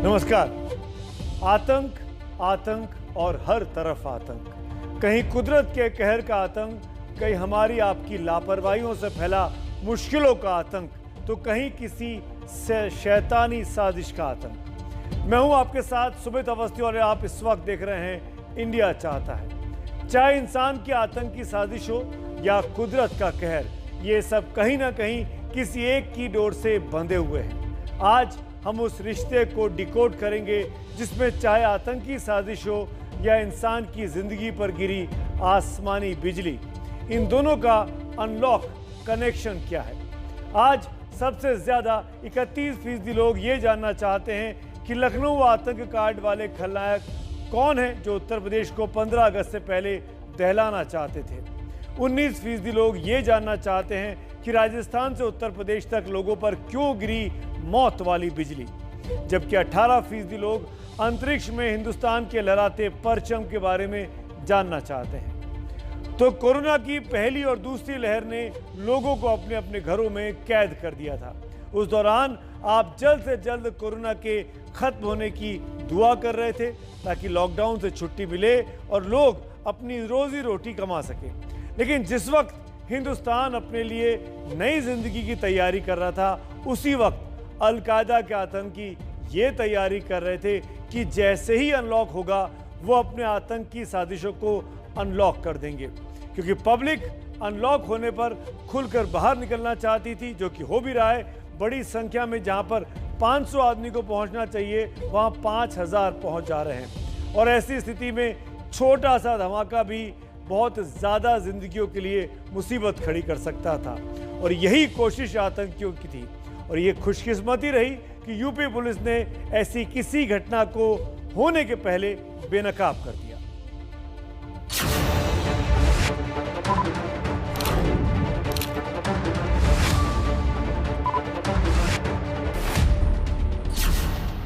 नमस्कार। आतंक, आतंक और हर तरफ आतंक। कहीं कुदरत के कहर का आतंक, कहीं हमारी आपकी लापरवाहियों से फैला मुश्किलों का आतंक, तो कहीं किसी से शैतानी साजिश का आतंक। मैं हूं आपके साथ सुमित अवस्थी और आप इस वक्त देख रहे हैं इंडिया चाहता है। चाहे इंसान की आतंकी साजिश हो या कुदरत का कहर, ये सब कहीं ना कहीं किसी एक की डोर से बंधे हुए हैं। आज हम उस रिश्ते को डिकोड करेंगे जिसमें चाहे आतंकी साजिश हो या इंसान की जिंदगी पर गिरी आसमानी बिजली, इन दोनों का अनलॉक कनेक्शन क्या है। आज सबसे ज्यादा 31% लोग ये जानना चाहते हैं कि लखनऊ आतंक कांड वाले खलनायक कौन है जो उत्तर प्रदेश को 15 अगस्त से पहले दहलाना चाहते थे। 19% लोग ये जानना चाहते हैं कि राजस्थान से उत्तर प्रदेश तक लोगों पर क्यों गिरी मौत वाली बिजली, जबकि 18% लोग अंतरिक्ष में हिंदुस्तान के लहराते परचम के बारे में जानना चाहते हैं। तो कोरोना की पहली और दूसरी लहर ने लोगों को अपने अपने घरों में कैद कर दिया था। उस दौरान आप जल्द से जल्द कोरोना के खत्म होने की दुआ कर रहे थे ताकि लॉकडाउन से छुट्टी मिले और लोग अपनी रोजी रोटी कमा सके। लेकिन जिस वक्त हिंदुस्तान अपने लिए नई जिंदगी की तैयारी कर रहा था, उसी वक्त अलकायदा के आतंकी ये तैयारी कर रहे थे कि जैसे ही अनलॉक होगा वो अपने आतंकी साजिशों को अनलॉक कर देंगे, क्योंकि पब्लिक अनलॉक होने पर खुलकर बाहर निकलना चाहती थी, जो कि हो भी रहा है। बड़ी संख्या में जहां पर 500 आदमी को पहुंचना चाहिए वहां 5000 पहुंच जा रहे हैं। और ऐसी स्थिति में छोटा सा धमाका भी बहुत ज़्यादा जिंदगियों के लिए मुसीबत खड़ी कर सकता था, और यही कोशिश आतंकियों की थी। और ये खुशकिस्मती रही कि यूपी पुलिस ने ऐसी किसी घटना को होने के पहले बेनकाब कर दिया।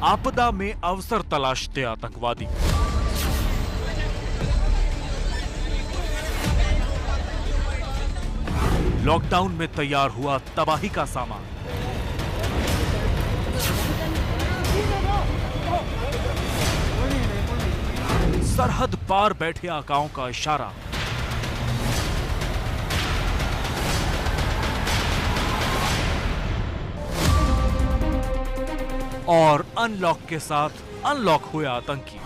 आपदा में अवसर तलाशते आतंकवादी। लॉकडाउन में तैयार हुआ तबाही का सामान। सरहद पार बैठे आकाओं का इशारा। और अनलॉक के साथ अनलॉक हुए आतंकी।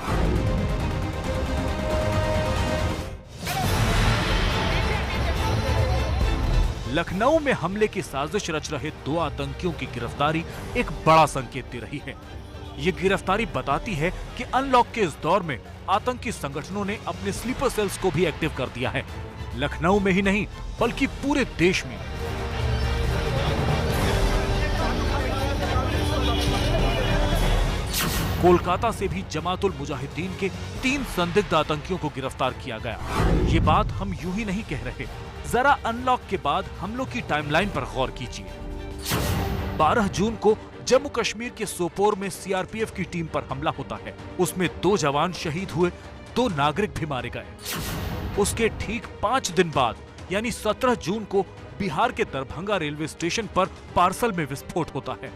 लखनऊ में हमले की साजिश रच रहे 2 आतंकियों की गिरफ्तारी एक बड़ा संकेत दे रही है। ये गिरफ्तारी बताती है कि अनलॉक के इस दौर में आतंकी संगठनों ने अपने स्लीपर सेल्स को भी एक्टिव कर दिया है। लखनऊ में ही नहीं बल्कि पूरे देश में। कोलकाता से भी जमातुल मुजाहिदीन के 3 संदिग्ध आतंकियों को गिरफ्तार किया गया। ये बात हम यूं ही नहीं कह रहे, जरा अनलॉक के बाद हमलों की टाइमलाइन पर गौर कीजिए। 12 जून को जम्मू कश्मीर के सोपोर में सीआरपीएफ की टीम पर हमला होता है। उसमें 2 जवान शहीद हुए, 2 नागरिक भी मारे गए। उसके ठीक 5 दिन बाद यानी 17 जून को बिहार के दरभंगा रेलवे स्टेशन पर पार्सल में विस्फोट होता है।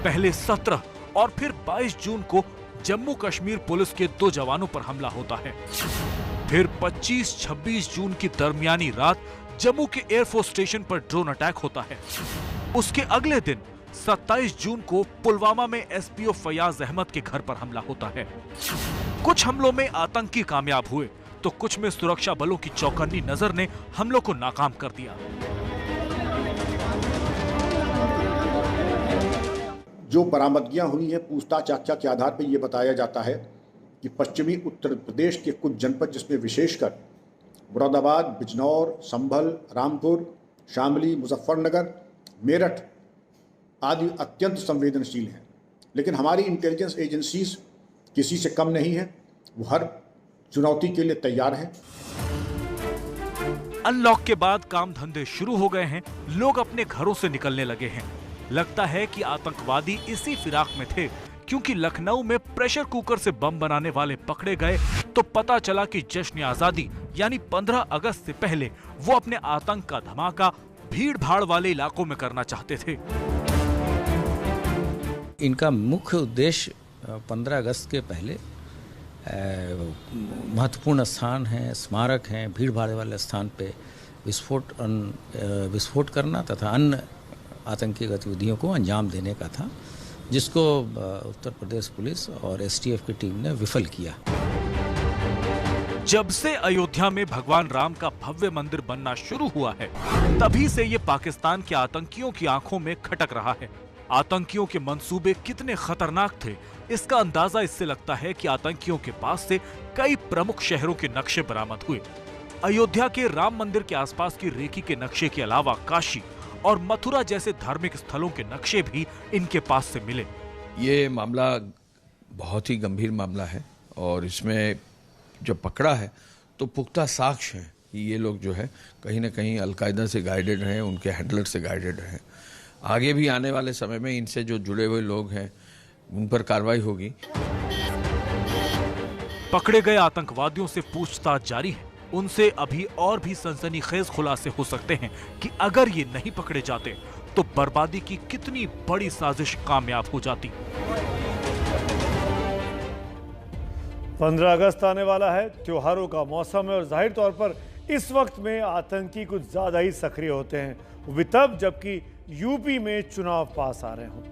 पहले 17 और फिर 22 जून को जम्मू कश्मीर पुलिस के 2 जवानों पर हमला होता है। फिर 25-26 जून की दरमियानी रात जम्मू के एयरफोर्स स्टेशन पर ड्रोन अटैक होता है। उसके अगले दिन 27 जून को पुलवामा में एसपीओ फयाज अहमद के घर पर हमला होता है। कुछ हमलों में आतंकी कामयाब हुए तो कुछ में सुरक्षा बलों की चौकन्नी नजर ने हमलों को नाकाम कर दिया। जो बरामदगियां हुई हैं, पूछताछ व्याख्या के आधार पर यह बताया जाता है कि पश्चिमी उत्तर प्रदेश के कुछ जनपद, जिसमें विशेषकर मुरादाबाद, बिजनौर, संभल, रामपुर, शामली, मुजफ्फरनगर, मेरठ आदि अत्यंत संवेदनशील हैं। लेकिन हमारी इंटेलिजेंस एजेंसीज किसी से कम नहीं है, वो हर चुनौती के लिए तैयार हैं। अनलॉक के बाद काम धंधे शुरू हो गए हैं, लोग अपने घरों से निकलने लगे हैं। लगता है कि आतंकवादी इसी फिराक में थे, क्योंकि लखनऊ में प्रेशर कुकर से बम बनाने वाले पकड़े गए तो पता चला कि जश्न आजादी यानी 15 अगस्त से पहले वो अपने आतंक का धमाका भीड़ भाड़ वाले इलाकों में करना चाहते थे। इनका मुख्य उद्देश्य 15 अगस्त के पहले महत्वपूर्ण स्थान हैं, स्मारक हैं, भीड़ भाड़ वाले स्थान पे विस्फोट करना तथा अन्य आतंकी गतिविधियों को अंजाम देने का था, जिसको उत्तर प्रदेश पुलिस और एसटीएफ की टीम ने विफल किया। जब से अयोध्या में भगवान राम का भव्य मंदिर बनना शुरू हुआ है, तभी से ये पाकिस्तान के आतंकियों की आंखों में खटक रहा है। आतंकियों के मंसूबे कितने खतरनाक थे, इसका अंदाजा इससे लगता है कि आतंकियों के पास से कई प्रमुख शहरों के नक्शे बरामद हुए। अयोध्या के राम मंदिर के आसपास की रेकी के नक्शे के अलावा काशी और मथुरा जैसे धार्मिक स्थलों के नक्शे भी इनके पास से मिले। ये मामला बहुत ही गंभीर मामला है और इसमें जो पकड़ा है तो पुख्ता साक्ष्य है कि ये लोग जो है कहीं ना कहीं अलकायदा से गाइडेड हैं, उनके हैंडलर से गाइडेड हैं। आगे भी आने वाले समय में इनसे जो जुड़े हुए लोग हैं उन पर कार्रवाई होगी। पकड़े गए आतंकवादियों से पूछताछ जारी है। उनसे अभी और भी सनसनीखेज खुलासे हो सकते हैं कि अगर ये नहीं पकड़े जाते तो बर्बादी की कितनी बड़ी साजिश कामयाब हो जाती। 15 अगस्त आने वाला है, त्योहारों का मौसम है और जाहिर तौर पर इस वक्त में आतंकी कुछ ज्यादा ही सक्रिय होते हैं, वो भी तब जबकि यूपी में चुनाव पास आ रहे हों।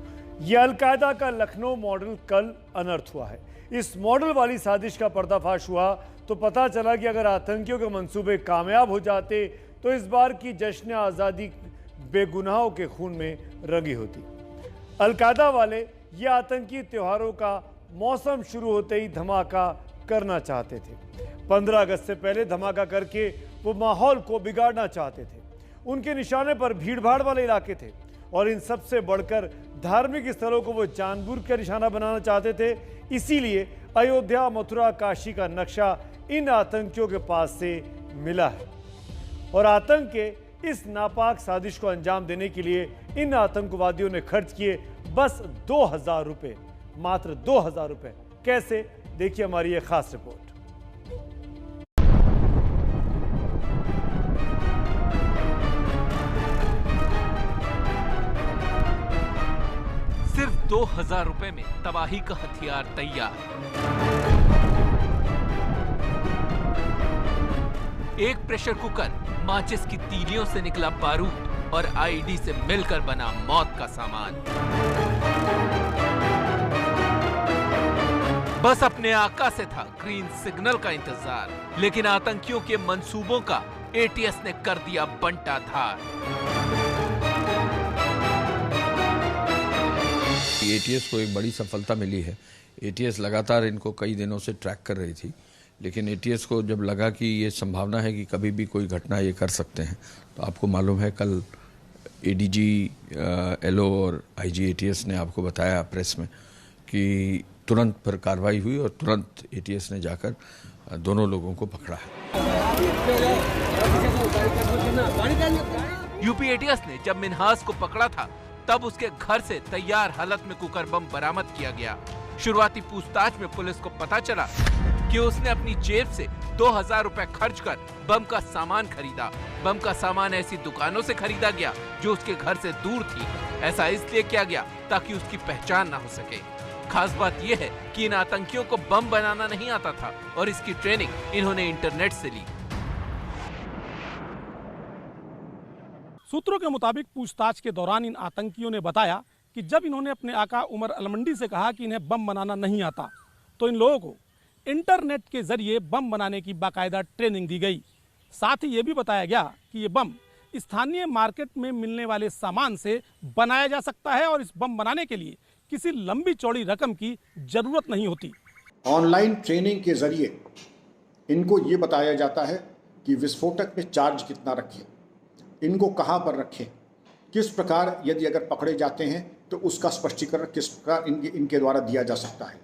यह अलकायदा का लखनऊ मॉडल कल अनर्थ हुआ है। इस मॉडल वाली साजिश का पर्दाफाश हुआ तो पता चला कि अगर आतंकियों के मंसूबे कामयाब हो जाते तो इस बार की जश्न आज़ादी बेगुनाहों के खून में रंगी होती। अलकायदा वाले ये आतंकी त्योहारों का मौसम शुरू होते ही धमाका करना चाहते थे। 15 अगस्त से पहले धमाका करके वो माहौल को बिगाड़ना चाहते थे। उनके निशाने पर भीड़भाड़ वाले इलाके थे और इन सबसे बढ़कर धार्मिक स्थलों को वो जानबूझकर निशाना बनाना चाहते थे। इसीलिए अयोध्या, मथुरा, काशी का नक्शा इन आतंकियों के पास से मिला है और आतंक के इस नापाक साजिश को अंजाम देने के लिए इन आतंकवादियों ने खर्च किए बस 2000 रुपए, मात्र 2000 रुपए। कैसे, देखिए हमारी ये खास रिपोर्ट। सिर्फ 2000 रुपए में तबाही का हथियार तैयार। एक प्रेशर कुकर, माचिस की तीलियों से निकला बारूद और आईडी से मिलकर बना मौत का सामान। बस अपने आका से था ग्रीन सिग्नल का इंतजार, लेकिन आतंकियों के मंसूबों का एटीएस ने कर दिया बंटाधार। एटीएस को एक बड़ी सफलता मिली है। एटीएस लगातार इनको कई दिनों से ट्रैक कर रही थी, लेकिन एटीएस को जब लगा कि ये संभावना है कि कभी भी कोई घटना ये कर सकते हैं, तो आपको मालूम है कल एडीजी एलओ और आईजी एटीएस ने आपको बताया प्रेस में कि तुरंत पर कार्रवाई हुई और तुरंत एटीएस ने जाकर दोनों लोगों को पकड़ा है। यूपी एटीएस ने जब मिन्हास को पकड़ा था तब उसके घर से तैयार हालत में कुकर बम बरामद किया गया। शुरुआती पूछताछ में पुलिस को पता चला कि उसने अपनी जेब से 2000 रुपए खर्च कर बम का सामान खरीदा। बम का सामान ऐसी दुकानों से खरीदा गया जो उसके घर से दूर थी। ऐसा इसलिए किया गया ताकि उसकी पहचान ना हो सके। खास बात यह है कि इन आतंकियों को बम बनाना नहीं आता था और इसकी ट्रेनिंग इन्होंने इंटरनेट से ली। सूत्रों के मुताबिक पूछताछ के दौरान इन आतंकियों ने बताया कि जब इन्होंने अपने आका उमर अलमंडी से कहा कि इन्हें बम बनाना नहीं आता, तो इन लोगों को इंटरनेट के जरिए बम बनाने की बाकायदा ट्रेनिंग दी गई। साथ ही ये भी बताया गया कि ये बम स्थानीय मार्केट में मिलने वाले सामान से बनाया जा सकता है और इस बम बनाने के लिए किसी लंबी चौड़ी रकम की जरूरत नहीं होती। ऑनलाइन ट्रेनिंग के जरिए इनको ये बताया जाता है कि विस्फोटक में चार्ज कितना रखें, इनको कहाँ पर रखें, किस प्रकार यदि अगर पकड़े जाते हैं तो उसका स्पष्टीकरण किस प्रकार इनके द्वारा दिया जा सकता है,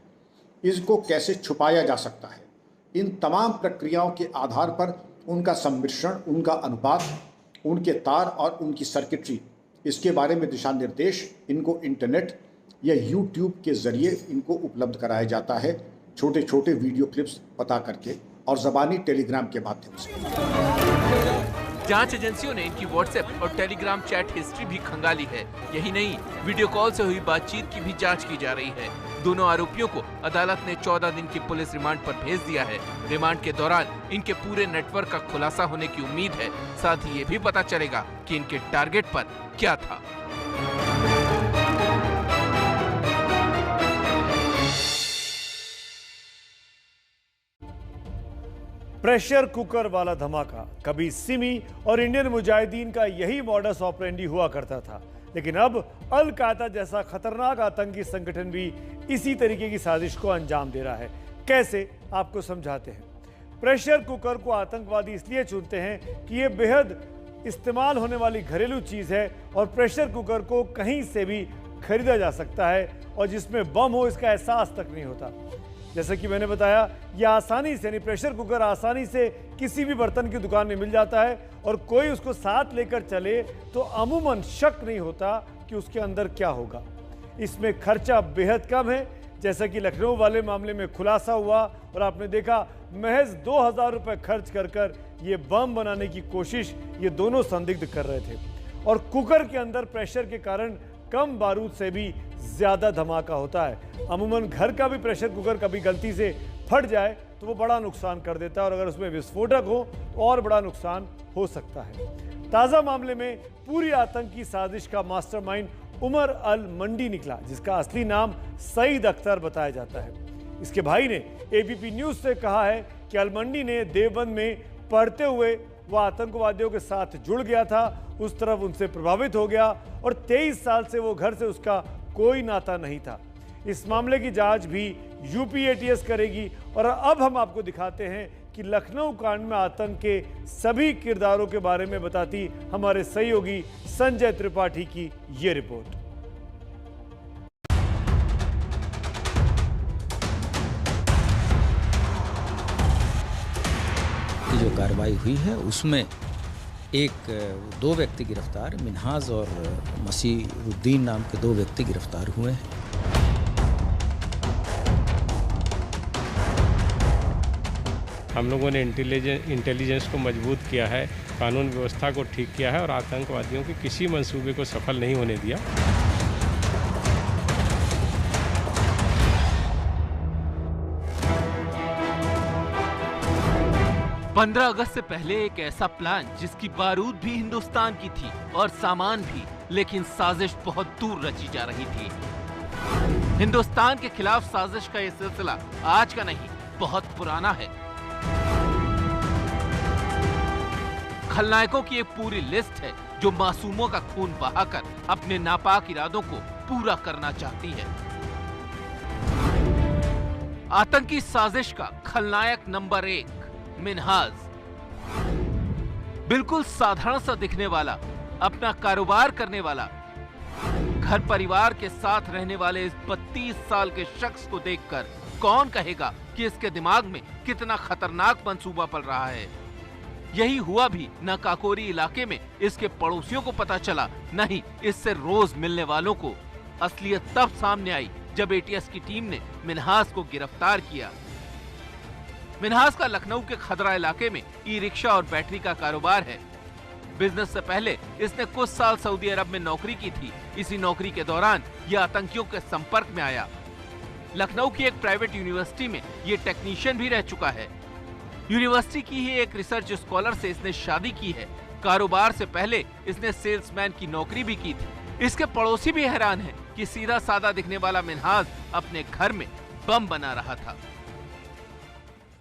इसको कैसे छुपाया जा सकता है। इन तमाम प्रक्रियाओं के आधार पर उनका सम्मिश्रण, उनका अनुपात, उनके तार और उनकी सर्किटरी, इसके बारे में दिशा निर्देश इनको इंटरनेट या यूट्यूब के ज़रिए इनको उपलब्ध कराया जाता है, छोटे छोटे वीडियो क्लिप्स पता करके और ज़बानी टेलीग्राम के माध्यम से। जांच एजेंसियों ने इनकी व्हाट्सएप और टेलीग्राम चैट हिस्ट्री भी खंगाली है। यही नहीं, वीडियो कॉल से हुई बातचीत की भी जांच की जा रही है। दोनों आरोपियों को अदालत ने 14 दिन की पुलिस रिमांड पर भेज दिया है। रिमांड के दौरान इनके पूरे नेटवर्क का खुलासा होने की उम्मीद है। साथ ही ये भी पता चलेगा कि इनके टारगेट पर क्या था। प्रेशर कुकर वाला धमाका कभी सिमी और इंडियन मुजाहिदीन का यही मॉडस ऑपरेंडी हुआ करता था, लेकिन अब अल कायदा जैसा खतरनाक आतंकी संगठन भी इसी तरीके की साजिश को अंजाम दे रहा है। कैसे, आपको समझाते हैं। प्रेशर कुकर को आतंकवादी इसलिए चुनते हैं कि यह बेहद इस्तेमाल होने वाली घरेलू चीज है और प्रेशर कुकर को कहीं से भी खरीदा जा सकता है और जिसमें बम हो इसका एहसास तक नहीं होता। जैसे कि मैंने बताया, यह आसानी से, यानी प्रेशर कुकर आसानी से किसी भी बर्तन की दुकान में मिल जाता है और कोई उसको साथ लेकर चले तो अमूमन शक नहीं होता कि उसके अंदर क्या होगा। इसमें खर्चा बेहद कम है, जैसा कि लखनऊ वाले मामले में खुलासा हुआ और आपने देखा महज 2000 रुपये खर्च कर ये बम बनाने की कोशिश ये दोनों संदिग्ध कर रहे थे। और कुकर के अंदर प्रेशर के कारण कम बारूद से भी ज्यादा धमाका होता है। अमूमन घर का भी प्रेशर कुकर कभी गलती से फट जाए तो वो बड़ा नुकसान कर देता है और अगर उसमें विस्फोटक हो तो और बड़ा नुकसान हो सकता है। ताज़ा मामले में पूरी आतंकी साजिश का मास्टरमाइंड उमर अल मंडी निकला, जिसका असली नाम सईद अख्तर बताया जाता है। इसके भाई ने एबीपी न्यूज से कहा है कि अल मंडी ने देवबंद में पढ़ते हुए वह आतंकवादियों के साथ जुड़ गया था, उस तरफ उनसे प्रभावित हो गया और 23 साल से वो घर से उसका कोई नाता नहीं था। इस मामले की जांच भी यूपी एटीएस करेगी। और अब हम आपको दिखाते हैं कि लखनऊ कांड में आतंक के सभी किरदारों के बारे में बताती हमारे सहयोगी संजय त्रिपाठी की ये रिपोर्ट। जो कार्रवाई हुई है उसमें दो व्यक्ति गिरफ्तार, मिनहाज और मसीरुद्दीन नाम के दो व्यक्ति गिरफ्तार हुए हैं। हम लोगों ने इंटेलिजेंस को मजबूत किया है, कानून व्यवस्था को ठीक किया है और आतंकवादियों के किसी मंसूबे को सफल नहीं होने दिया। पंद्रह अगस्त से पहले एक ऐसा प्लान जिसकी बारूद भी हिंदुस्तान की थी और सामान भी, लेकिन साजिश बहुत दूर रची जा रही थी। हिंदुस्तान के खिलाफ साजिश का यह सिलसिला आज का नहीं, बहुत पुराना है। खलनायकों की एक पूरी लिस्ट है जो मासूमों का खून बहाकर अपने नापाक इरादों को पूरा करना चाहती है। आतंकी साजिश का खलनायक नंबर 1 मिनहाज, बिल्कुल साधारण सा दिखने वाला, अपना कारोबार करने वाला, घर परिवार के साथ रहने वाले इस 32 साल के शख्स को देखकर कौन कहेगा कि इसके दिमाग में कितना खतरनाक मंसूबा पल रहा है। यही हुआ भी न काकोरी इलाके में इसके पड़ोसियों को पता चला, नहीं इससे रोज मिलने वालों को। असलियत तब सामने आई जब एटीएस की टीम ने मिनहाज को गिरफ्तार किया। मिनहाज का लखनऊ के खदरा इलाके में ई रिक्शा और बैटरी का कारोबार है। बिजनेस से पहले इसने कुछ साल सऊदी अरब में नौकरी की थी। इसी नौकरी के दौरान यह आतंकियों के संपर्क में आया। लखनऊ की एक प्राइवेट यूनिवर्सिटी में ये टेक्नीशियन भी रह चुका है। यूनिवर्सिटी की ही एक रिसर्च स्कॉलर से इसने शादी की है। कारोबार से पहले इसने सेल्समैन की नौकरी भी की थी। इसके पड़ोसी भी हैरान हैं कि सीधा सादा दिखने वाला मिनहाज अपने घर में बम बना रहा था।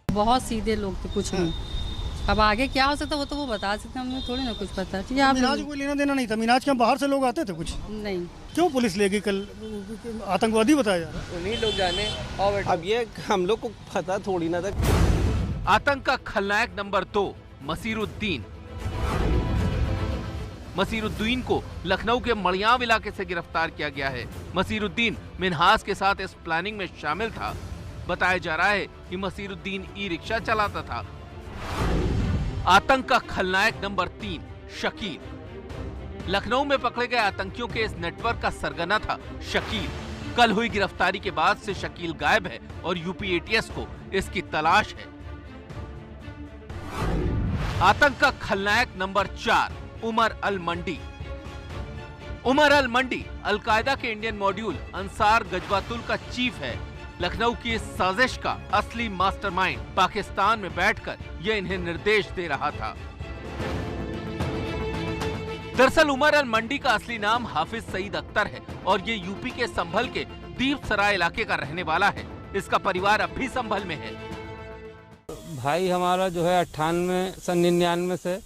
बहुत सीधे लोग थे, कुछ नहीं। अब आगे क्या हो सकता वो तो वो बता सकते, हमें थोड़ी ना कुछ पता। मिनाज कोई लेना देना नहीं था। मिनाज के बाहर से लोग आते थे कुछ नहीं। क्यों पुलिस ले गई? कल आतंकवादी बताया जा रहा है। उन्हीं लोग जाने। और अब ये हम लोग को पता थोड़ी ना था। आतंक का खलनायक नंबर 2 मसीरुद्दीन। मसीरुद्दीन को लखनऊ के मड़ियाव इलाके से गिरफ्तार किया गया है। मसीरुद्दीन मिनहाज के साथ इस प्लानिंग में शामिल था। बताया जा रहा है कि मसीरुद्दीन ई रिक्शा चलाता था। आतंक का खलनायक नंबर 3 शकील। लखनऊ में पकड़े गए आतंकियों के इस नेटवर्क का सरगना था शकील। कल हुई गिरफ्तारी के बाद से शकील गायब है और यूपी एटीएस को इसकी तलाश है। आतंक का खलनायक नंबर 4, उमर अल मंडी। उमर अल मंडी अलकायदा के इंडियन मॉड्यूल अंसार गजवातुल का चीफ है। लखनऊ की इस साजिश का असली मास्टरमाइंड पाकिस्तान में बैठकर यह इन्हें निर्देश दे रहा था। दरअसल उमर अल मंडी का असली नाम हाफिज सईद अख्तर है और ये यूपी के संभल के दीप सराय इलाके का रहने वाला है। इसका परिवार अब भी संभल में है। भाई हमारा जो है 98 से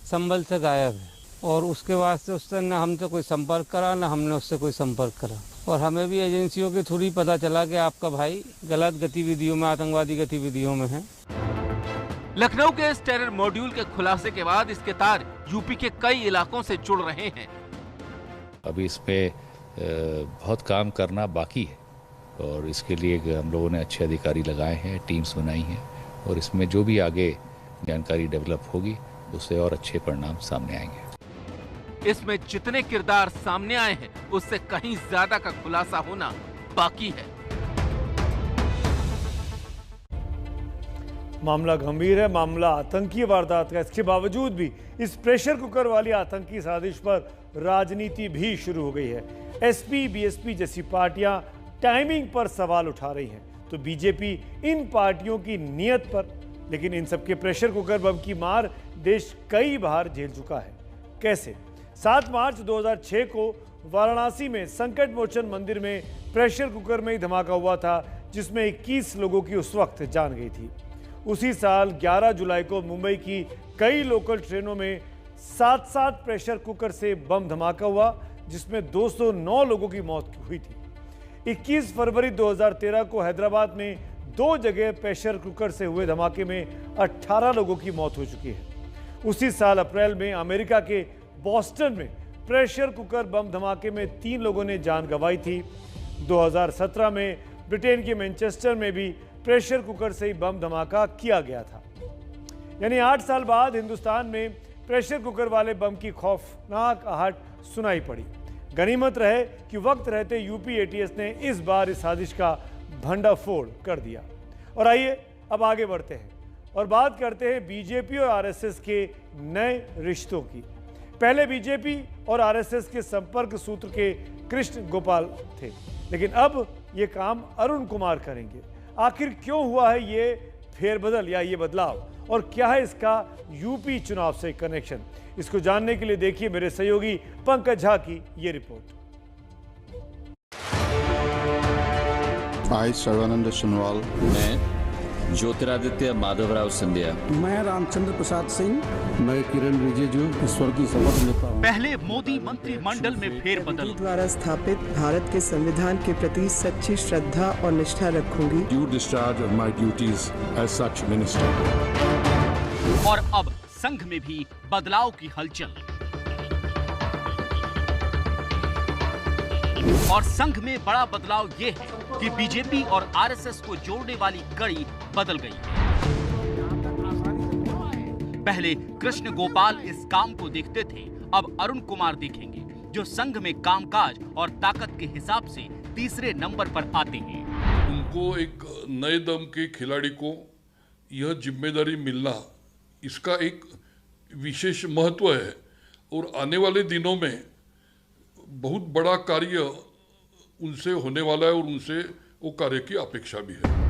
संभल से गायब है और उसके बाद से उससे न हमसे कोई संपर्क करा न हमने उससे कोई संपर्क करा और हमें भी एजेंसियों के थ्रू ही पता चला कि आपका भाई गलत गतिविधियों में, आतंकवादी गतिविधियों में है। लखनऊ के इस टेरर मॉड्यूल के खुलासे के बाद इसके तार यूपी के कई इलाकों से जुड़ रहे हैं। अभी इस पे बहुत काम करना बाकी है और इसके लिए हम लोगों ने अच्छे अधिकारी लगाए हैं, टीम्स बनाई हैं और इसमें जो भी आगे जानकारी डेवलप होगी उससे और अच्छे परिणाम सामने आएंगे। इसमें जितने किरदार सामने आए हैं उससे कहीं ज्यादा का खुलासा होना बाकी है। मामला गंभीर है, मामला आतंकी वारदात का। इसके बावजूद भी इस प्रेशर कुकर वाली आतंकी साजिश पर राजनीति भी शुरू हो गई है। एसपी, बीएसपी जैसी पार्टियां टाइमिंग पर सवाल उठा रही हैं तो बीजेपी इन पार्टियों की नीयत पर। लेकिन इन सबके प्रेशर कुकर बम की मार देश कई बार झेल चुका है। कैसे? 7 मार्च 2006 को वाराणसी में संकट मोचन मंदिर में प्रेशर कुकर में ही धमाका हुआ था जिसमें 21 लोगों की उस वक्त जान गई थी। उसी साल 11 जुलाई को मुंबई की कई लोकल ट्रेनों में 7 प्रेशर कुकर से बम धमाका हुआ जिसमें 209 लोगों की मौत हुई थी। 21 फरवरी 2013 को हैदराबाद में 2 जगह प्रेशर कुकर से हुए धमाके में 18 लोगों की मौत हो चुकी है। उसी साल अप्रैल में अमेरिका के बॉस्टन में प्रेशर कुकर बम धमाके में 3 लोगों ने जान गंवाई थी। 2017 में ब्रिटेन के मैनचेस्टर में भी प्रेशर कुकर से ही बम धमाका किया गया था। यानी 8 साल बाद हिंदुस्तान में प्रेशर कुकर वाले बम की खौफनाक आहट सुनाई पड़ी। गनीमत रहे कि वक्त रहते यूपी एटीएस ने इस बार इस साजिश का भंडाफोड़ कर दिया। और आइए अब आगे बढ़ते हैं और बात करते हैं बीजेपी और आरएसएस के नए रिश्तों की। पहले बीजेपी और आरएसएस के संपर्क सूत्र के कृष्ण गोपाल थे, लेकिन अब ये काम अरुण कुमार करेंगे। आखिर क्यों हुआ है ये फेरबदल या ये बदलाव और क्या है इसका यूपी चुनाव से कनेक्शन? इसको जानने के लिए देखिए मेरे सहयोगी पंकज झा की ये रिपोर्ट। आई सर्वानंद सोनोवाल। मैं ज्योतिरादित्य माधवराव सिंधिया। मैं रामचंद्र प्रसाद सिंह। मैं किरण रिजिजू ईश्वर की शपथ लेता हूँ। पहले मोदी मंत्रिमंडल में फेरबदल। द्वारा स्थापित भारत के संविधान के प्रति सच्ची श्रद्धा और निष्ठा रखूंगी। Due discharge of my duties as such minister. और अब संघ में भी बदलाव की हलचल और संघ में बड़ा बदलाव ये है कि बीजेपी और आरएसएस को जोड़ने वाली कड़ी बदल गई है। पहले कृष्ण गोपाल इस काम को देखते थे, अब अरुण कुमार देखेंगे जो संघ में कामकाज और ताकत के हिसाब से तीसरे नंबर पर आते हैं। उनको एक नए दम के खिलाड़ी को यह जिम्मेदारी मिलना, इसका एक विशेष महत्व है और आने वाले दिनों में बहुत बड़ा कार्य उनसे होने वाला है और उनसे वो कार्य की अपेक्षा भी है।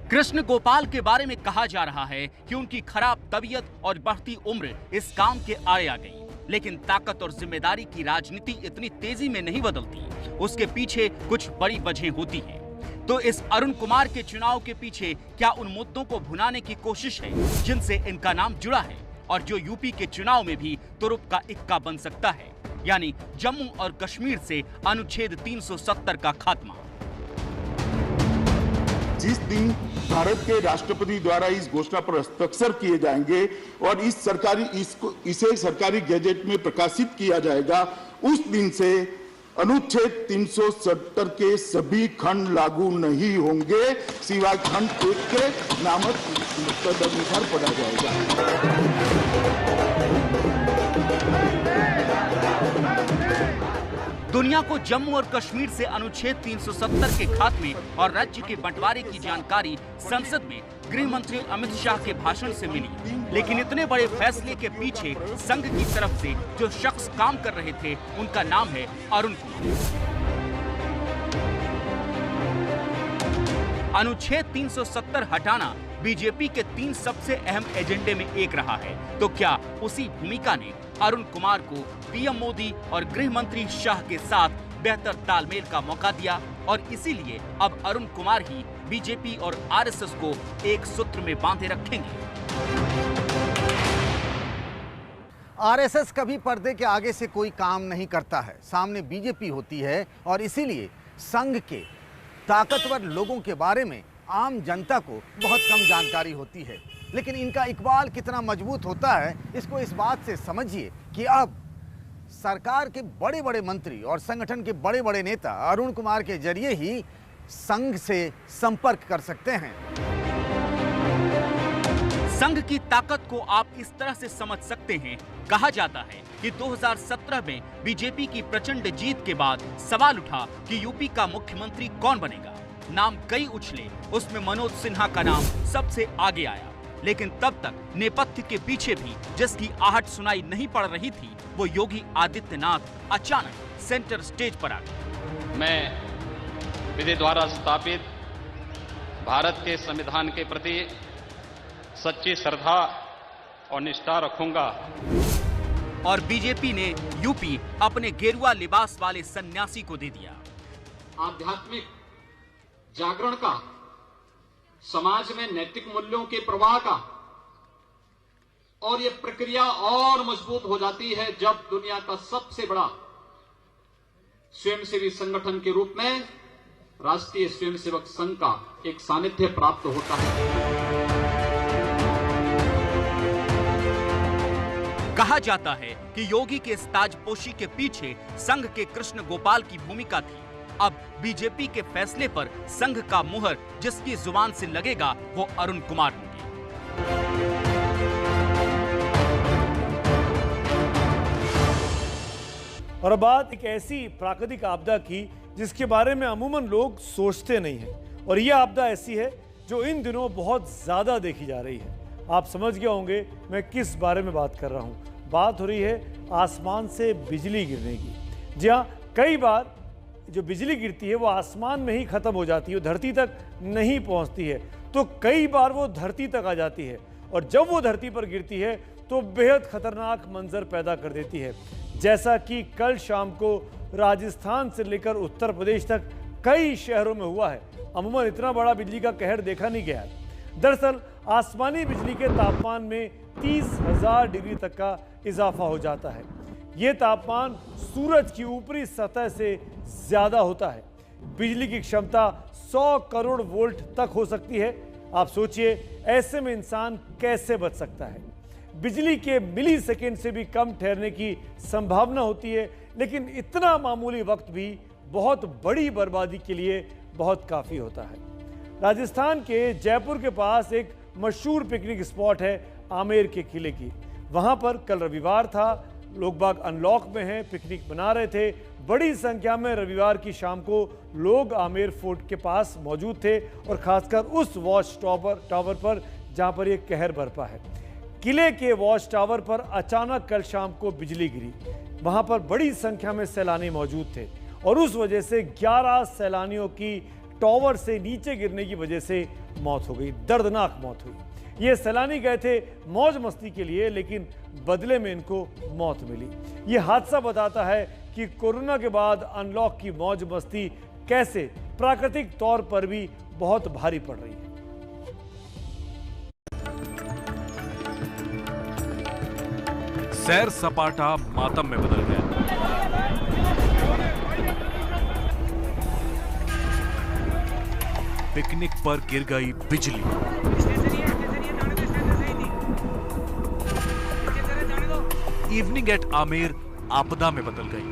कृष्ण गोपाल के बारे में कहा जा रहा है कि उनकी खराब तबीयत और बढ़ती उम्र इस काम के आड़े आ गई, लेकिन ताकत और जिम्मेदारी की राजनीति इतनी तेजी में नहीं बदलती, उसके पीछे कुछ बड़ी वजह होती है। तो इस अरुण कुमार के चुनाव के पीछे क्या उन मुद्दों को भुनाने की कोशिश है जिनसे इनका नाम जुड़ा है और जो यूपी के चुनाव में भी तुरुप का इक्का बन सकता है, यानी जम्मू और कश्मीर से अनुच्छेद 370 का खात्मा? जिस दिन भारत के राष्ट्रपति द्वारा इस घोषणा पर हस्ताक्षर किए जाएंगे और इसे सरकारी गैजेट में प्रकाशित किया जाएगा, उस दिन से अनुच्छेद 370 के सभी खंड लागू नहीं होंगे, सिवाय खंड 1 के नामक तदनुसार पढ़ा जाएगा। दुनिया को जम्मू और कश्मीर से अनुच्छेद 370 के खात्मे और राज्य के बंटवारे की जानकारी संसद में गृह मंत्री अमित शाह के भाषण से मिली। लेकिन इतने बड़े फैसले के पीछे संघ की तरफ से जो शख्स काम कर रहे थे उनका नाम है अरुण कुमार। अनुच्छेद 370 हटाना बीजेपी के 3 सबसे अहम एजेंडे में एक रहा है, तो क्या उसी भूमिका ने अरुण कुमार को पीएम मोदी और गृह मंत्री शाह के साथ बेहतर तालमेल का मौका दिया और इसीलिए अब अरुण कुमार ही बीजेपी और आरएसएस को एक सूत्र में बांधे रखेंगे। आरएसएस कभी पर्दे के आगे से कोई काम नहीं करता है, सामने बीजेपी होती है और इसीलिए संघ के ताकतवर लोगों के बारे में आम जनता को बहुत कम जानकारी होती है। लेकिन इनका इकबाल कितना मजबूत होता है इसको इस बात से समझिए कि अब सरकार के बड़े बड़े मंत्री और संगठन के बड़े बड़े नेता अरुण कुमार के जरिए ही संघ से संपर्क कर सकते हैं। संघ की ताकत को आप इस तरह से समझ सकते हैं। कहा जाता है कि 2017 में बीजेपी की प्रचंड जीत के बाद सवाल उठा कि यूपी का मुख्यमंत्री कौन बनेगा। नाम कई उछले, उसमें मनोज सिन्हा का नाम सबसे आगे आया। लेकिन तब तक नेपथ्य के पीछे भी जिसकी आहट सुनाई नहीं पड़ रही थी वो योगी आदित्यनाथ अचानक सेंटर स्टेज पर आ गए। मैं विधि द्वारा स्थापित भारत के संविधान के प्रति सच्ची श्रद्धा और निष्ठा रखूंगा। और बीजेपी ने यूपी अपने गेरुआ लिबास वाले सन्यासी को दे दिया। आध्यात्मिक जागरण का, समाज में नैतिक मूल्यों के प्रवाह का, और ये प्रक्रिया और मजबूत हो जाती है जब दुनिया का सबसे बड़ा स्वयंसेवी संगठन के रूप में राष्ट्रीय स्वयंसेवक संघ का एक सानिध्य प्राप्त होता है। कहा जाता है कि योगी के इस ताजपोशी के पीछे संघ के कृष्ण गोपाल की भूमिका थी। अब बीजेपी के फैसले पर संघ का मुहर जिसकी जुबान से लगेगा वो अरुण कुमार होंगे। और अब बात एक ऐसी प्राकृतिक आपदा की जिसके बारे में अमूमन लोग सोचते नहीं हैं, और यह आपदा ऐसी है जो इन दिनों बहुत ज्यादा देखी जा रही है। आप समझ गए होंगे मैं किस बारे में बात कर रहा हूं। बात हो रही है आसमान से बिजली गिरने की। जी हाँ, कई बार जो बिजली गिरती है वो आसमान में ही खत्म हो जाती है, धरती तक नहीं पहुंचती है, तो कई बार वो धरती तक आ जाती है और जब वो धरती पर गिरती है तो बेहद खतरनाक मंजर पैदा कर देती है, जैसा कि कल शाम को राजस्थान से लेकर उत्तर प्रदेश तक कई शहरों में हुआ है। अमूमन इतना बड़ा बिजली का कहर देखा नहीं गया है। दरअसल आसमानी बिजली के तापमान में 30,000 डिग्री तक का इजाफा हो जाता है। ये तापमान सूरज की ऊपरी सतह से ज्यादा होता है। बिजली की क्षमता 100 करोड़ वोल्ट तक हो सकती है। आप सोचिए ऐसे में इंसान कैसे बच सकता है। बिजली के मिली सेकेंड से भी कम ठहरने की संभावना होती है, लेकिन इतना मामूली वक्त भी बहुत बड़ी बर्बादी के लिए बहुत काफी होता है। राजस्थान के जयपुर के पास एक मशहूर पिकनिक स्पॉट है आमेर के किले की। वहां पर कल रविवार था, लोग बाग अनलॉक में हैं, पिकनिक मना रहे थे। बड़ी संख्या में रविवार की शाम को लोग आमेर फोर्ट के पास मौजूद थे और खासकर उस वॉच टावर पर जहां पर यह कहर बरपा है। किले के वॉच टावर पर अचानक कल शाम को बिजली गिरी। वहां पर बड़ी संख्या में सैलानी मौजूद थे और उस वजह से 11 सैलानियों की टावर से नीचे गिरने की वजह से मौत हो गई। दर्दनाक मौत हुई। ये सैलानी गए थे मौज मस्ती के लिए, लेकिन बदले में इनको मौत मिली। ये हादसा बताता है कि कोरोना के बाद अनलॉक की मौज मस्ती कैसे प्राकृतिक तौर पर भी बहुत भारी पड़ रही है। सैर सपाटा मातम में बदल गया। पिकनिक पर गिर गई बिजली। इवनिंग एट आमेर आपदा में बदल गई।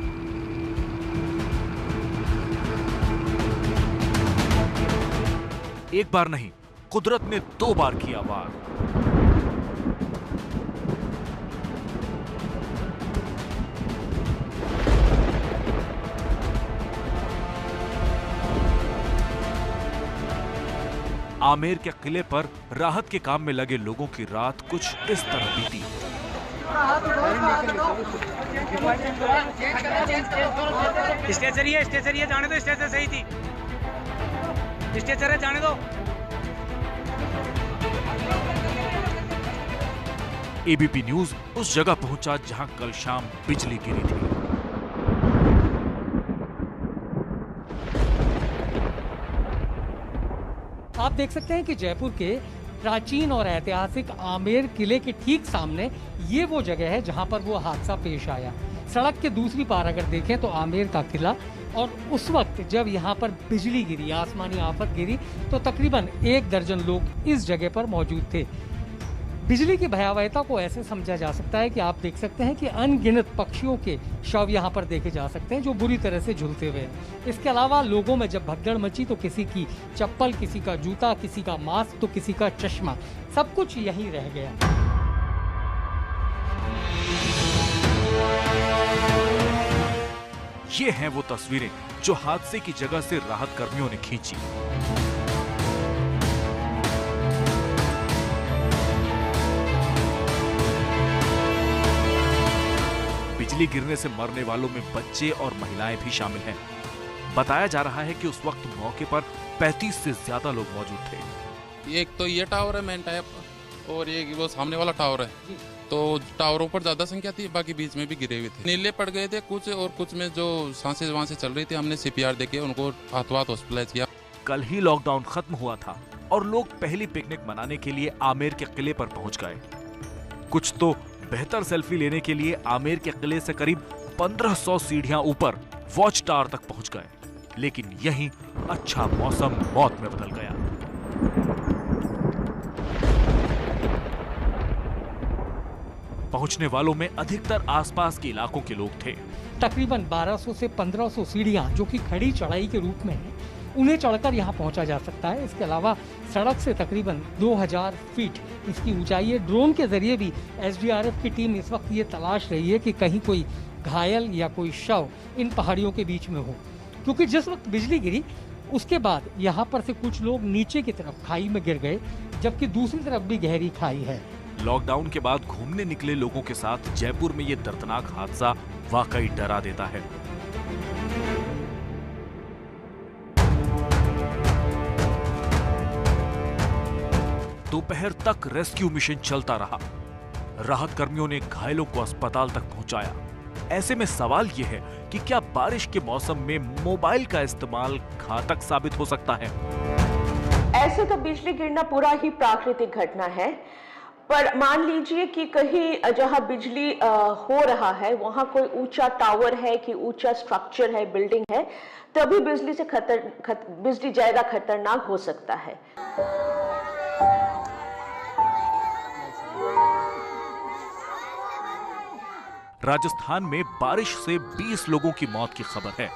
एक बार नहीं, कुदरत ने 2 बार किया वार। आमेर के किले पर राहत के काम में लगे लोगों की रात कुछ इस तरह बीती। स्टेचर ये जाने दो, स्टेचर सही थी, स्टेचर जाने दो। एबीपी न्यूज उस जगह पहुंचा जहां कल शाम बिजली गिरी थी। आप देख सकते हैं कि जयपुर के प्राचीन और ऐतिहासिक आमेर किले के ठीक सामने ये वो जगह है जहां पर वो हादसा पेश आया। सड़क के दूसरी पार अगर देखें तो आमेर का किला, और उस वक्त जब यहाँ पर बिजली गिरी, आसमानी आफत गिरी, तो तकरीबन 1 दर्जन लोग इस जगह पर मौजूद थे। बिजली की भयावहता को ऐसे समझा जा सकता है कि आप देख सकते हैं कि अनगिनत पक्षियों के शव यहाँ पर देखे जा सकते हैं जो बुरी तरह से झुलसे हुए हैं। इसके अलावा लोगों में जब भगदड़ मची तो किसी की चप्पल, किसी का जूता, किसी का मास्क तो किसी का चश्मा, सब कुछ यहीं रह गया। ये हैं वो तस्वीरें जो हादसे की जगह से राहत कर्मियों ने खींची। बिजली गिरने से मरने वालों में बच्चे और महिलाएं भी शामिल हैं। बताया जा रहा है कि उस वक्त मौके पर 35 से ज्यादा लोग मौजूद थे। एक तो ये टावर है मेन टाइप, और ये वो सामने वाला टावर है, तो टावरों पर ज्यादा संख्या थी, बाकी बीच में भी गिरे हुए थे। नीले पड़ गए थे कुछ, और कुछ में जो सांसें वहां से चल रही थी, हमने CPR देके उनको हाथों-हाथ हॉस्पिटलाइज किया। कल ही लॉकडाउन खत्म हुआ था और लोग पहली पिकनिक मनाने के लिए आमेर के किले पर पहुंच गए। कुछ तो बेहतर सेल्फी लेने के लिए आमेर के किले से करीब 1500 सीढ़ियां ऊपर वॉच टावर तक पहुंच गए, लेकिन यहीं अच्छा मौसम मौत में बदल गया। पहुंचने वालों में अधिकतर आसपास के इलाकों के लोग थे। तकरीबन 1200 से 1500 सीढ़ियां जो कि खड़ी चढ़ाई के रूप में हैं, उन्हें चढ़कर यहाँ पहुंचा जा सकता है। इसके अलावा सड़क से तकरीबन 2000 फीट इसकी ऊंचाई है। ड्रोन के जरिए भी SDRF की टीम इस वक्त ये तलाश रही है कि कहीं कोई घायल या कोई शव इन पहाड़ियों के बीच में हो, क्योंकि जिस वक्त बिजली गिरी उसके बाद यहाँ पर से कुछ लोग नीचे की तरफ खाई में गिर गए, जबकि दूसरी तरफ भी गहरी खाई है। लॉकडाउन के बाद घूमने निकले लोगों के साथ जयपुर में ये दर्दनाक हादसा वाकई डरा देता है। दोपहर तक रेस्क्यू मिशन चलता रहा। राहत कर्मियों ने घायलों को अस्पताल तक पहुंचाया। ऐसे में सवाल यह है कि क्या बारिश के मौसम में मोबाइल का इस्तेमाल घातक साबित हो सकता है? ऐसे तो बिजली गिरना पूरा ही प्राकृतिक घटना है, पर मान लीजिए कि कहीं जहां बिजली हो रहा है वहां कोई ऊंचा टावर है कि ऊंचा स्ट्रक्चर है, बिल्डिंग है, तभी बिजली से बिजली ज्यादा खतरनाक हो सकता है। राजस्थान में बारिश से 20 लोगों की मौत की खबर है।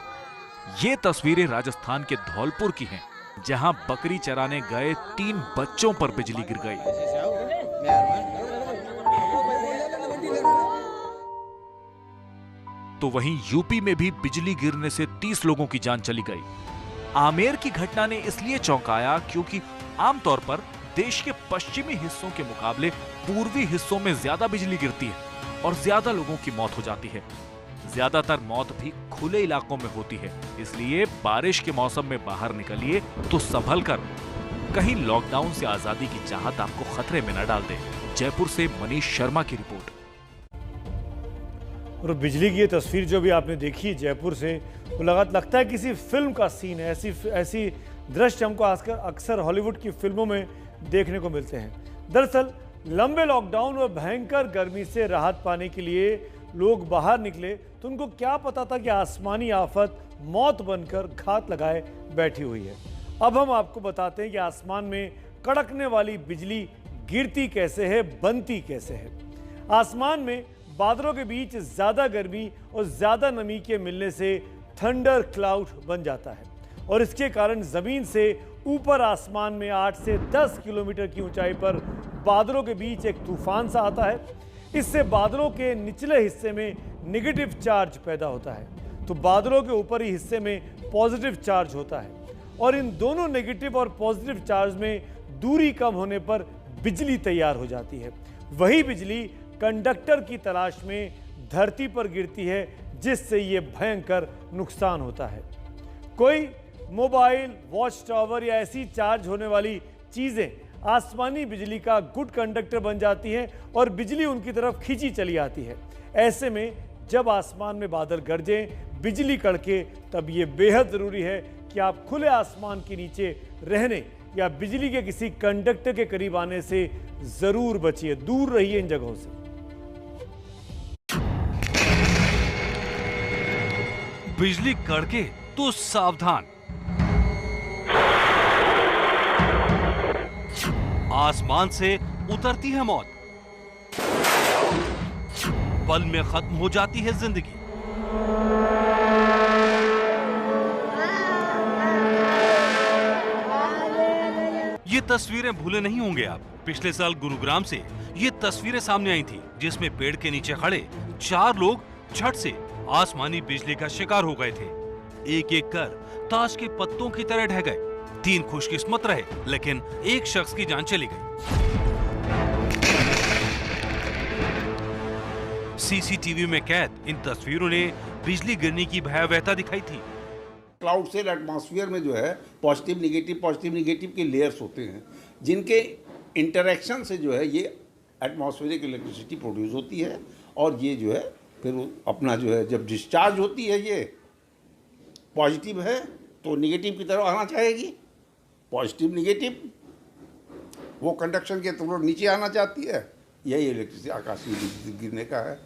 ये तस्वीरें राजस्थान के धौलपुर की हैं, जहां बकरी चराने गए 3 बच्चों पर बिजली गिर गई। तो वहीं यूपी में भी बिजली गिरने से 30 लोगों की जान चली गई। आमेर की घटना ने इसलिए चौंकाया क्योंकि आमतौर पर देश के पश्चिमी हिस्सों के मुकाबले पूर्वी हिस्सों में ज्यादा बिजली गिरती है और ज्यादा लोगों की मौत हो जाती है। ज्यादातर मौत भी खुले इलाकों में होती है, इसलिए बारिश के मौसम में बाहर निकलिए तो संभल कर, कहीं लॉकडाउन से आजादी की चाहत आपको खतरे में न डाल दे। जयपुर से मनीष शर्मा की रिपोर्ट। और बिजली की ये तस्वीर जो भी आपने देखी जयपुर से, वो लगता है किसी फिल्म का सीन है। ऐसी दृश्य हमको अक्सर हॉलीवुड की फिल्मों में देखने को मिलते हैं। दरअसल लंबे लॉकडाउन और भयंकर गर्मी से राहत पाने के लिए लोग बाहर निकले तो उनको क्या पता था कि आसमानी आफत मौत बनकर घात लगाए बैठी हुई है। अब हम आपको बताते हैं कि आसमान में कड़कने वाली बिजली गिरती कैसे है, बनती कैसे है। आसमान में बादलों के बीच ज्यादा गर्मी और ज्यादा नमी के मिलने से थंडर क्लाउड बन जाता है और इसके कारण जमीन से ऊपर आसमान में 8 से 10 किलोमीटर की ऊंचाई पर बादलों के बीच एक तूफान सा आता है। इससे बादलों के निचले हिस्से में नेगेटिव चार्ज पैदा होता है तो बादलों के ऊपरी हिस्से में पॉजिटिव चार्ज होता है और इन दोनों नेगेटिव और पॉजिटिव चार्ज में दूरी कम होने पर बिजली तैयार हो जाती है। वही बिजली कंडक्टर की तलाश में धरती पर गिरती है, जिससे ये भयंकर नुकसान होता है। कोई मोबाइल, वॉच टावर या ऐसी चार्ज होने वाली चीजें आसमानी बिजली का गुड कंडक्टर बन जाती हैं और बिजली उनकी तरफ खींची चली आती है। ऐसे में जब आसमान में बादल गरजें, बिजली कड़के, तब ये बेहद जरूरी है कि आप खुले आसमान के नीचे रहने या बिजली के किसी कंडक्टर के करीब आने से जरूर बचिए, दूर रहिए इन जगहों से। बिजली कड़के तो सावधान। आसमान से उतरती है मौत, पल में खत्म हो जाती है जिंदगी। ये तस्वीरें भूले नहीं होंगे आप। पिछले साल गुरुग्राम से ये तस्वीरें सामने आई थी, जिसमें पेड़ के नीचे खड़े 4 लोग झट से आसमानी बिजली का शिकार हो गए थे। एक एक कर ताश के पत्तों की तरह ढह गए। 3 खुशकिस्मत रहे, लेकिन एक शख्स की जान चली गई। सीसीटीवी में कैद इन तस्वीरों ने बिजली गिरने की भयावहता दिखाई थी। क्लाउड सेल एटमॉस्फेयर में जो है पॉजिटिव निगेटिव के लेयर्स होते हैं, जिनके इंटरेक्शन से जो है ये एटमॉस्फेरिक इलेक्ट्रिसिटी प्रोड्यूस होती है और ये जो है फिर अपना जो है जब डिस्चार्ज होती है, ये पॉजिटिव है तो निगेटिव की तरफ आना चाहेगी, पॉजिटिव निगेटिव वो कंडक्शन के थ्रू नीचे आना चाहती है। यही इलेक्ट्रिसिटी आकाशीय बिजली गिरने का है।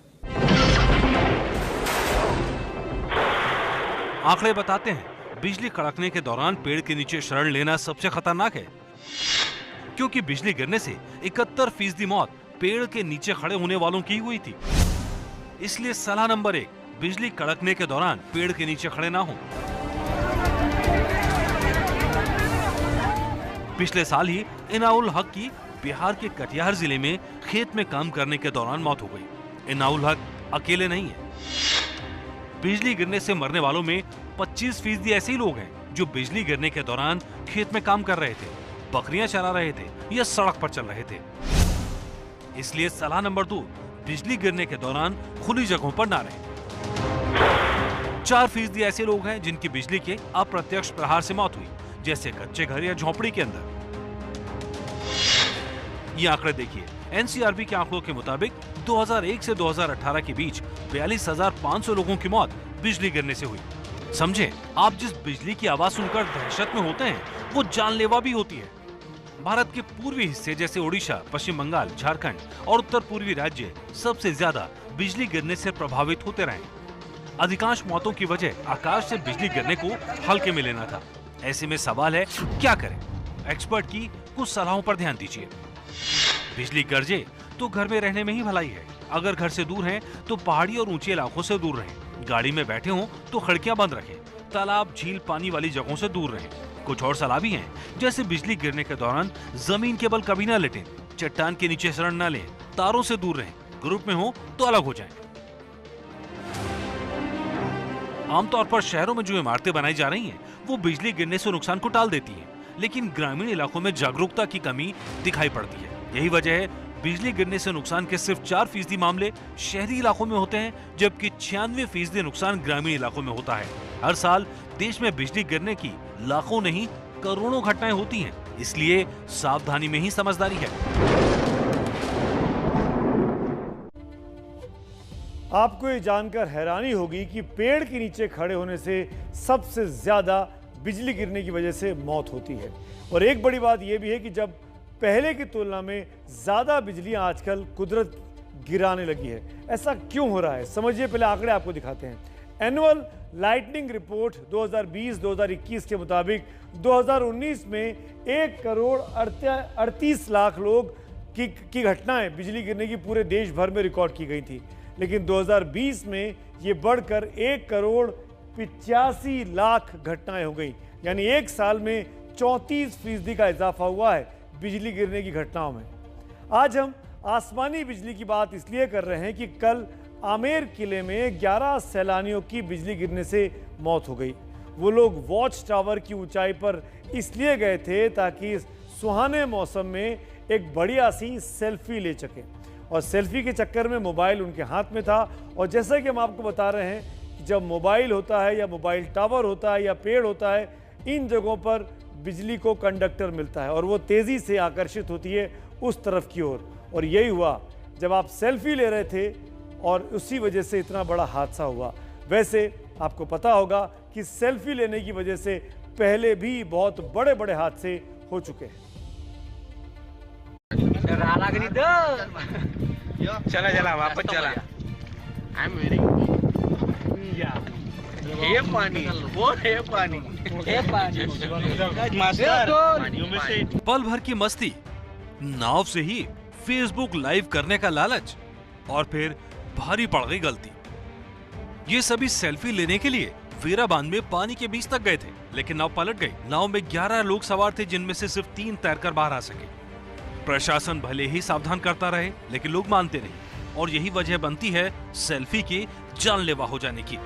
आंकड़े बताते हैं बिजली कड़कने के दौरान पेड़ के नीचे शरण लेना सबसे खतरनाक है, क्योंकि बिजली गिरने से 71% मौत पेड़ के नीचे खड़े होने वालों की हुई थी। इसलिए सलाह नंबर 1, बिजली कड़कने के दौरान पेड़ के नीचे खड़े ना हो। पिछले साल ही इनाउल हक की बिहार के कटिहार जिले में खेत में काम करने के दौरान मौत हो गई। इनाउल हक अकेले नहीं है। बिजली गिरने से मरने वालों में 25% ऐसे ही लोग हैं जो बिजली गिरने के दौरान खेत में काम कर रहे थे, बकरियां चरा रहे थे या सड़क पर चल रहे थे। इसलिए सलाह नंबर 2, बिजली गिरने के दौरान खुली जगहों पर ना रहें। 4% ऐसे लोग हैं जिनकी बिजली के अप्रत्यक्ष प्रहार से मौत हुई, जैसे कच्चे घर या झोपड़ी के अंदर। ये आंकड़े देखिए। एनसीआरबी के आंकड़ों के मुताबिक 2001 से 2018 के बीच 42,500 लोगों की मौत बिजली गिरने से हुई। समझे, आप जिस बिजली की आवाज सुनकर दहशत में होते हैं, वो जानलेवा भी होती है। भारत के पूर्वी हिस्से जैसे ओडिशा, पश्चिम बंगाल, झारखंड और उत्तर पूर्वी राज्य सबसे ज्यादा बिजली गिरने से प्रभावित होते रहे। अधिकांश मौतों की वजह आकाश से बिजली गिरने को हल्के में लेना था। ऐसे में सवाल है, क्या करें? एक्सपर्ट की कुछ सलाहों पर ध्यान दीजिए। बिजली गरजे तो घर में रहने में ही भलाई है। अगर घर से दूर हैं तो पहाड़ी और ऊंचे इलाकों से दूर रहें। गाड़ी में बैठे हों तो खिड़कियां बंद रखें। तालाब, झील, पानी वाली जगहों से दूर रहें। कुछ और सलाह भी हैं, जैसे बिजली गिरने के दौरान जमीन के बल कभी न लेटें, चट्टान के नीचे शरण न लें, तारों से दूर रहें, ग्रुप में हो तो अलग हो जाएं। आमतौर पर शहरों में जो इमारतें बनाई जा रही हैं, वो बिजली गिरने से नुकसान को टाल देती हैं, लेकिन ग्रामीण इलाकों में जागरूकता की कमी दिखाई पड़ती है। यही वजह है बिजली गिरने से नुकसान के सिर्फ 4% मामले शहरी इलाकों में होते हैं, जबकि 96% नुकसान ग्रामीण इलाकों में होता है। हर साल देश में बिजली गिरने की लाखों नहीं करोड़ों घटनाएं होती हैं, इसलिए सावधानी में ही समझदारी है। आपको ये जानकर हैरानी होगी कि पेड़ के नीचे खड़े होने से सबसे ज्यादा बिजली गिरने की वजह से मौत होती है। और एक बड़ी बात यह भी है कि जब पहले की तुलना में ज्यादा बिजलियां आजकल कुदरत गिराने लगी है। ऐसा क्यों हो रहा है, समझिए। पहले आंकड़े आपको दिखाते हैं। एनुअल लाइटनिंग रिपोर्ट 2020-2021 के मुताबिक 2019 में 1,38,00,000 लोग की घटनाएं बिजली गिरने की पूरे देश भर में रिकॉर्ड की गई थी, लेकिन 2020 में ये बढ़कर 1,85,00,000 घटनाएं हो गई। यानी एक साल में 34% का इजाफा हुआ है बिजली गिरने की घटनाओं में। आज हम आसमानी बिजली की बात इसलिए कर रहे हैं कि कल आमेर किले में 11 सैलानियों की बिजली गिरने से मौत हो गई। वो लोग वॉच टावर की ऊंचाई पर इसलिए गए थे ताकि सुहाने मौसम में एक बढ़िया सी सेल्फी ले सकें, और सेल्फी के चक्कर में मोबाइल उनके हाथ में था। और जैसा कि हम आपको बता रहे हैं कि जब मोबाइल होता है या मोबाइल टावर होता है या पेड़ होता है, इन जगहों पर बिजली को कंडक्टर मिलता है और वो तेज़ी से आकर्षित होती है उस तरफ की ओर। और यही हुआ जब आप सेल्फी ले रहे थे और उसी वजह से इतना बड़ा हादसा हुआ। वैसे आपको पता होगा कि सेल्फी लेने की वजह से पहले भी बहुत बड़े बड़े हादसे हो चुके हैं। चला चला वापस चला। I am waiting. हे पानी, वो है पानी, हे पानी। पल भर की मस्ती, नाव से ही फेसबुक लाइव करने का लालच, और फिर भारी पड़ गई गलती। ये सभी सेल्फी लेने के लिए वेरा बांध में पानी के बीच तक गए थे, लेकिन नाव पलट गई। नाव में 11 लोग सवार थे, जिनमें से सिर्फ 3 तैरकर बाहर आ सके। प्रशासन भले ही सावधान करता रहे, लेकिन लोग मानते नहीं, और यही वजह बनती है सेल्फी के जानलेवा हो जाने की।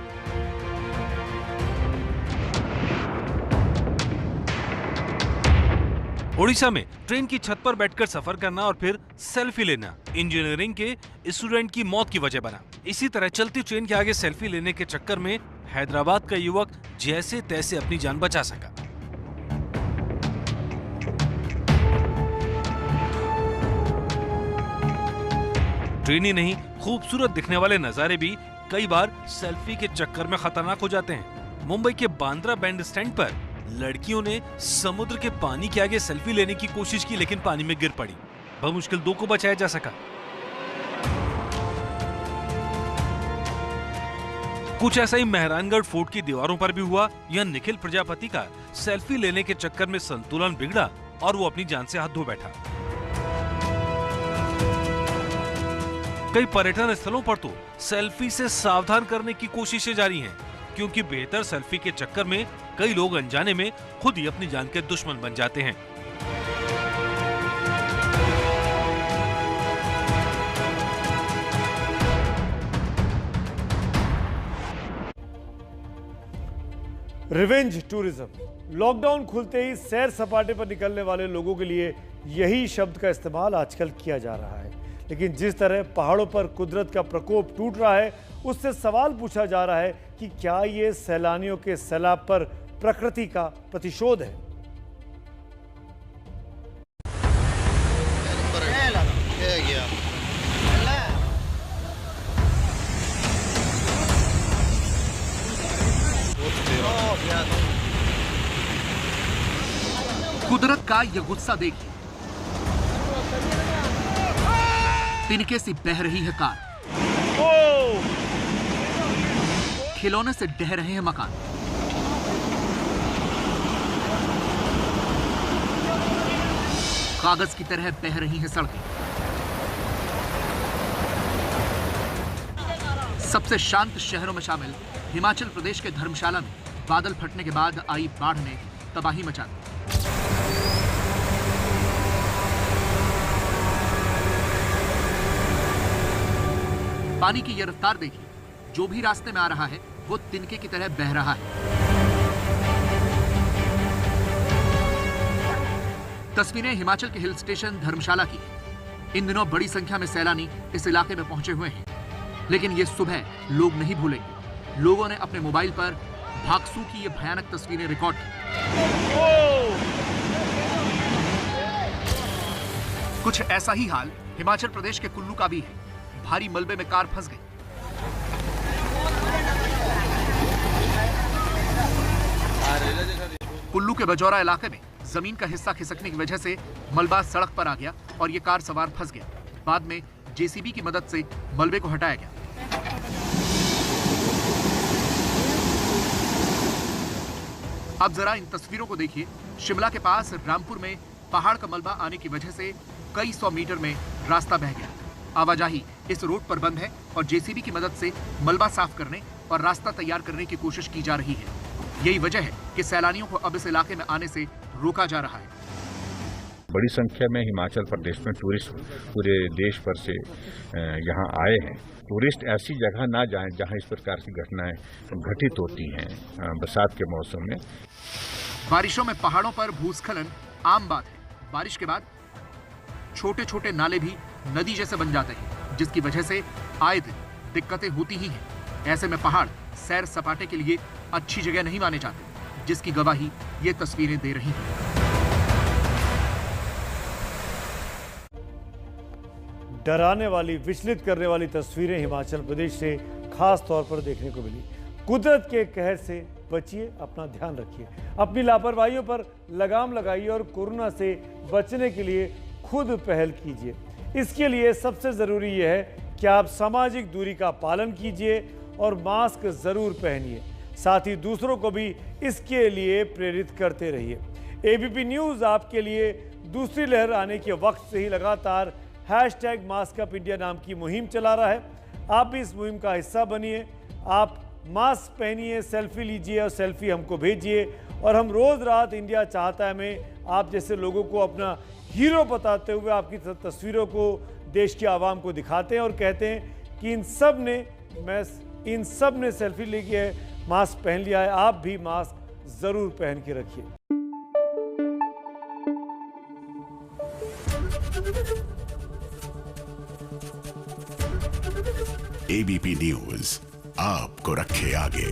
ओडिशा में ट्रेन की छत पर बैठकर सफर करना और फिर सेल्फी लेना इंजीनियरिंग के स्टूडेंट की मौत की वजह बना। इसी तरह चलती ट्रेन के आगे सेल्फी लेने के चक्कर में हैदराबाद का युवक जैसे तैसे अपनी जान बचा सका। ट्रेन ही नहीं, खूबसूरत दिखने वाले नजारे भी कई बार सेल्फी के चक्कर में खतरनाक हो जाते हैं। मुंबई के बांद्रा बैंड स्टैंड पर लड़कियों ने समुद्र के पानी के आगे सेल्फी लेने की कोशिश की, लेकिन पानी में गिर पड़ी। बमुश्किल 2 को बचाया जा सका। कुछ ऐसा ही मेहरानगढ़ फोर्ट की दीवारों पर भी हुआ। यह निखिल प्रजापति का सेल्फी लेने के चक्कर में संतुलन बिगड़ा और वो अपनी जान से हाथ धो बैठा। कई पर्यटन स्थलों पर तो सेल्फी से सावधान करने की कोशिशें जारी हैं, क्योंकि बेहतर सेल्फी के चक्कर में कई लोग अनजाने में खुद ही अपनी जान के दुश्मन बन जाते हैं। Revenge tourism. लॉकडाउन खुलते ही सैर सपाटे पर निकलने वाले लोगों के लिए यही शब्द का इस्तेमाल आजकल किया जा रहा है। लेकिन जिस तरह पहाड़ों पर कुदरत का प्रकोप टूट रहा है, उससे सवाल पूछा जा रहा है कि क्या ये सैलानियों के सैलाब पर प्रकृति का प्रतिशोध है। कुदरत का यह गुस्सा देखिए। तिनके से बह रही है कार, खिलौने से ढह रहे हैं मकान, कागज की तरह बह रही हैं सड़कें। सबसे शांत शहरों में शामिल हिमाचल प्रदेश के धर्मशाला में बादल फटने के बाद आई बाढ़ ने तबाही मचा दी। पानी की यह रफ्तार देखिए, जो भी रास्ते में आ रहा है वो तिनके की तरह बह रहा है। तस्वीरें हिमाचल के हिल स्टेशन धर्मशाला की। इन दिनों बड़ी संख्या में सैलानी इस इलाके में पहुंचे हुए हैं, लेकिन ये सुबह लोग नहीं भूलेंगे। लोगों ने अपने मोबाइल पर भागसू की ये भयानक तस्वीरें रिकॉर्ड की। कुछ ऐसा ही हाल हिमाचल प्रदेश के कुल्लू का भी है। भारी मलबे में कार फंस गई। कुल्लू के बजौरा इलाके में जमीन का हिस्सा खिसकने की वजह से मलबा सड़क पर आ गया और ये कार सवार फंस गया। बाद में जेसीबी की मदद से मलबे को हटाया गया। अब जरा इन तस्वीरों को देखिए। शिमला के पास रामपुर में पहाड़ का मलबा आने की वजह से कई 100 मीटर में रास्ता बह गया। आवाजाही इस रोड पर बंद है और जेसीबी की मदद से मलबा साफ करने और रास्ता तैयार करने की कोशिश की जा रही है। यही वजह है कि सैलानियों को अब इस इलाके में आने से रोका जा रहा है। बड़ी संख्या में हिमाचल प्रदेश में टूरिस्ट पूरे देश भर से यहाँ आए हैं। टूरिस्ट ऐसी जगह ना जाएं जहाँ इस प्रकार की घटनाएं घटित होती हैं बरसात के मौसम में। बारिशों में पहाड़ों पर भूस्खलन आम बात है। बारिश के बाद छोटे छोटे नाले भी नदी जैसे बन जाते हैं, जिसकी वजह से आए दिन दिक्कतें होती ही हैं। ऐसे में पहाड़ सैर सपाटे के लिए अच्छी जगह नहीं माने जाते, जिसकी गवाही ये तस्वीरें दे रही हैं। डराने वाली, विचलित करने वाली तस्वीरें हिमाचल प्रदेश से खास तौर पर देखने को मिली। कुदरत के कहर से बचिए, अपना ध्यान रखिए, अपनी लापरवाहियों पर लगाम लगाइए और कोरोना से बचने के लिए खुद पहल कीजिए। इसके लिए सबसे ज़रूरी यह है कि आप सामाजिक दूरी का पालन कीजिए और मास्क ज़रूर पहनिए। साथ ही दूसरों को भी इसके लिए प्रेरित करते रहिए। एबीपी न्यूज़ आपके लिए दूसरी लहर आने के वक्त से ही लगातार #MaskUpIndia नाम की मुहिम चला रहा है। आप भी इस मुहिम का हिस्सा बनिए। आप मास्क पहनिए, सेल्फी लीजिए और सेल्फी हमको भेजिए। और हम रोज़ रात इंडिया चाहता है में आप जैसे लोगों को अपना हीरो बताते हुए आपकी तस्वीरों को देश की आवाम को दिखाते हैं और कहते हैं कि इन सब ने सेल्फी ली है, मास्क पहन लिया है। आप भी मास्क ज़रूर पहन के रखिए। एबीपी न्यूज़ आपको रखे आगे।